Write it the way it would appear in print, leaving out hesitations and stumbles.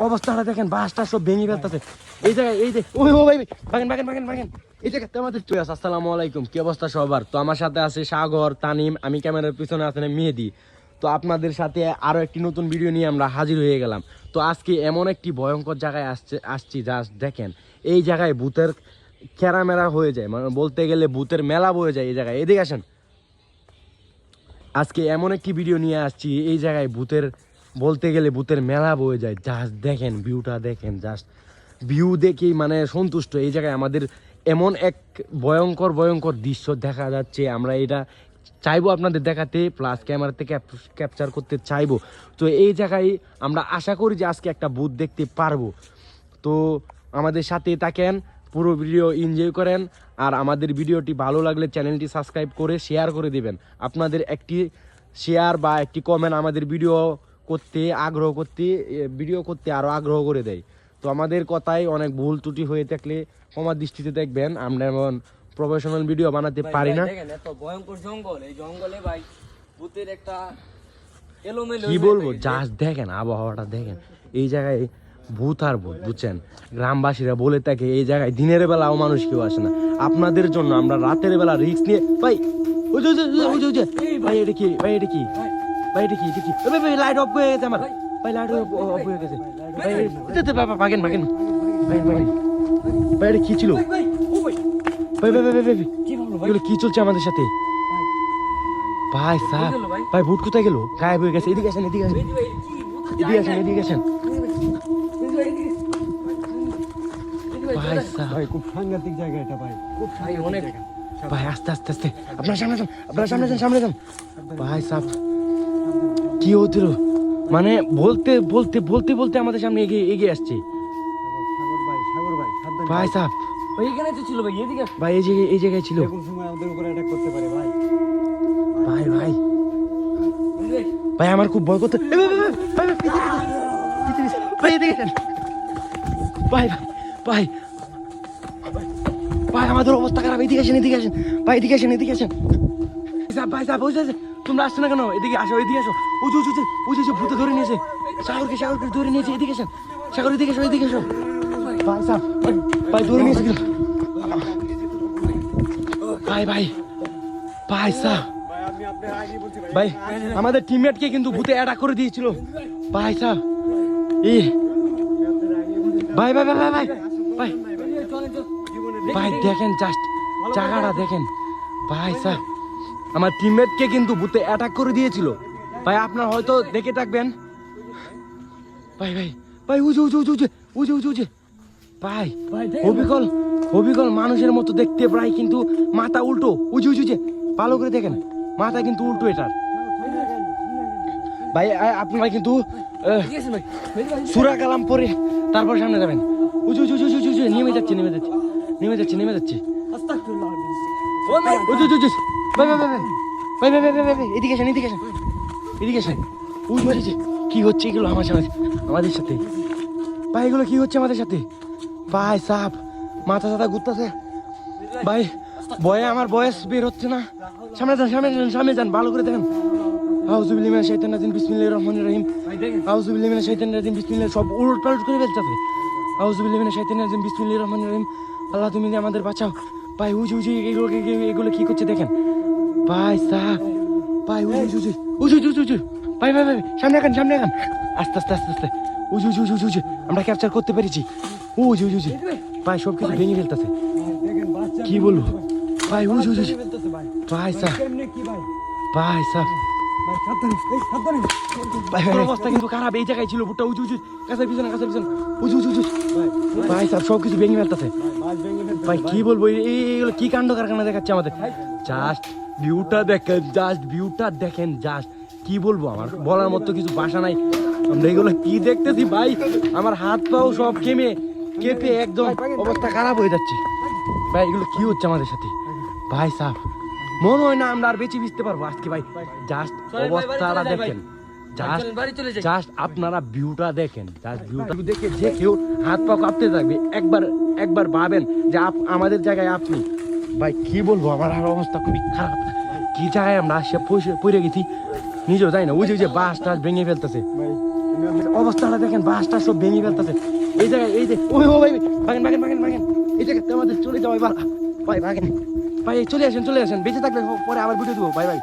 অবস্থাটা দেখেন, বাসটা সব ভেঙে ফেলতেছে এই জায়গায়। এই যে ওই ও ভাই ভাগেন এই জায়গাতে আমাদের চলে আসে। আসসালামু আলাইকুম, কি অবস্থা সবার? তো আমার সাথে আছে সাগর, তানিম, আমি ক্যামেরার পিছনে আছেন মেহেদি। তো আপনাদের সাথে আরো একটি নতুন ভিডিও নিয়ে আমরা হাজির হয়ে গেলাম। তো আজকে এমন একটি ভয়ঙ্কর জায়গায় আসছি জাস্ট দেখেন। এই জায়গায় ভূতের খেরামেরা হয়ে যায়, মানে বলতে গেলে ভূতের মেলা বয়ে যায় এই জায়গায়। এদিকে আসেন, আজকে এমন একটি ভিডিও নিয়ে আসছি এই জায়গায় ভূতের বলতে গেলে ভূতের মেলা বয়ে যায়। জাস্ট দেখেন ভিউটা, দেখেন জাস্ট ভিউ দেখেই মানে সন্তুষ্ট। এই জায়গায় আমাদের এমন এক ভয়ঙ্কর দৃশ্য দেখা যাচ্ছে, আমরা এটা চাইবো আপনাদের দেখাতে, প্লাস ক্যামেরাতে ক্যাপচার করতে চাইবো। তো এই জায়গায় আমরা আশা করি যে আজকে একটা ভূত দেখতে পারবো। তো আমাদের সাথে থাকেন, পুরো ভিডিও এনজয় করেন। আর আমাদের ভিডিওটি ভালো লাগলে চ্যানেলটি সাবস্ক্রাইব করে শেয়ার করে দিবেন। আপনাদের একটি শেয়ার বা একটি কমেন্ট আমাদের ভিডিও করতে আরও আগ্রহ করে দেয়। তো আমাদের কথায় অনেক ভুল ত্রুটি হয়ে থাকলে ক্ষমার দৃষ্টিতে দেখবেন। আমরা এমন প্রফেশনাল ভিডিও বানাতে পারি না। এত ভয়ঙ্কর জঙ্গল, এই জঙ্গলে ভাই ভূতের একটা এলোমেলো কি বলবো, জাস্ট দেখেন আবহাওয়াটা দেখেন। এই জায়গায় ভূত আর ভূত, বুঝছেন? গ্রামবাসীরা বলে থাকে এই জায়গায় দিনের বেলাও মানুষ কেউ আসে না। আপনাদের জন্য আমরা রাতের বেলা রিস্ক নিয়ে ভাই এটা কি লাইট অফ হয়ে গেছে আমার ভাই, লাইট অফ হয়ে গেছে ভাই, এটা কি ছিল ভাই? কি চলছে আমাদের সাথে ভাই? স্যার ভাই ভূত কোথায় গেল? গায়েব হয়ে গেছে। এদিকে আসেন ভাই স্যার, ভাই খুব সাংঘাতিক জায়গা এটা ভাই, খুব অনেক ভাই আস্তে আপনার সামনে যান ভাই সাহেব। কি হচ্ছিল মানে বলতে আমাদের সামনে এগিয়ে আসছে সাগর ভাই ভাই সাহেব। এইখানে তো ছিল ভাই, এদিকে ভাই এই জায়গায় ছিল। কোন সময় আমাদের উপরে অ্যাটাক করতে পারে ভাই। ভাই আমার খুব ভয় করতে ভাই আমাদের অবস্থা খারাপ। এদিকে আসেন ভাই, এদিকে আসেন ভাই সাহেব। তোমরা আসছো না কেন? এদিকে আসো উঁচু ভূতে ধরে নিয়েছে সাগরকে ধরে নিয়েছে। এদিকে আসেন সাগর, এদিকে এসো ভাই সাহেব। ভাই ধরে নিয়েছে ভাই সাহেব। ভাই আমাদের টিমমেটকে কিন্তু ভূতে অ্যাটাক করে দিয়েছিল ভাই সাহেব। ভাই দেখেন জাস্ট জায়গাটা দেখেন ভাই সাহেব। আমার টিমমেটকে কিন্তু ভূতে অ্যাটাক করে দিয়েছিল ভাই, আপনার হয়তো দেখে থাকবেন ভাই উজে ভাই অবিকল মানুষের মতো দেখতে প্রায়, কিন্তু মাথা উল্টো। উজে ভালো করে দেখেন, মাথা কিন্তু উল্টো এটার ভাই। আপনারা কিন্তু সূরা কালাম পরে তারপর সামনে যাবেন। উজু নেমে যাচ্ছে এদিকে আসেন। কি হচ্ছে এগুলো আমাদের সাথে ভাই? এগুলো কি হচ্ছে আমাদের সাথে ভাই সাহেব? মাথা ঘুরতেছে ভাই, ভয়ে আমার বয়স বের হচ্ছে না। সামনে যান ভালো করে দেখেন। আউযুবিল্লাহি মিনাশ শাইতানির রাজিম, বিসমিল্লাহির রহমানির রহিম। আউযুবিল্লাহি মিনাশ শাইতানির রাজিম, বিসমিল্লাহ। সব উলটপালট করে ফেলতেছে। আউযুবিল্লাহি মিনাশ শাইতানির রাজিম, বিসমিল্লাহির রহমানির রহিম। আল্লাহ তুমি আমাদের বাঁচাও ভাই। উজু এগুলো কি করছে দেখেন ভাই সাহেব। ভাই উজু ভাই সামনে আগান আস্তে উজু আমরা ক্যাপচার করতে পেরেছি। উজু ভাই সব কিছু ভেঙে ফেলতেছে। কি বলবো ভাই? উজু ভাই সাহেব ভাই অবস্থা কিন্তু খারাপ। এই জায়গায় ছিল ভুট্টা। উজু কাছের পিছনে উজু ভাই সাহেব সব কিছু ভেঙে ফেলতেছে ভাই। কি বলবো, এইগুলো কি কাণ্ড কারখানা দেখাচ্ছে আমাদের। জাস্ট ভিউটা দেখেন জাস্ট কি বলবো, আমার বলার মতো কিছু ভাষা নাই। আমরা এগুলো কি দেখতেছি ভাই, আমার হাত পাও সব কেঁপে একদম অবস্থা খারাপ হয়ে যাচ্ছে ভাই। এগুলো কি হচ্ছে আমাদের সাথে ভাই সাহেব? মনে হয় না আমরা আর বেঁচে ভিজতে পারবো আজকে ভাই। জাস্ট অবস্থাটা দেখেন, জাস্ট আপনারা ভিউটা দেখেন। ভিউটা দেখে যে কেউ হাত পা কাঁপতে থাকবে। একবার ভাবেন যে আমাদের জায়গায় আপনি ভাই। কি বলবো, আমার অবস্থা খুবই খারাপ। কি জায়গায় আমরা পড়ে গেছি নিজেও যাই না। ওই যে বাস টাস ভেঙে ফেলতেছে অবস্থাটা দেখেন, বাসটা সব ভেঙে ফেলতেছে। এই জায়গায় এই যে ওই ও ভাই ভাগেন ভাগেন ভাগেন ভাগেন, এই জায়গাতে আমাদের চলে যাও এবার। ভাই ভাগেন ভাই, চলে আসেন চলে আসেন, বেঁচে থাকলে পরে আবার ভিডিও দেবো। ভাই ভাই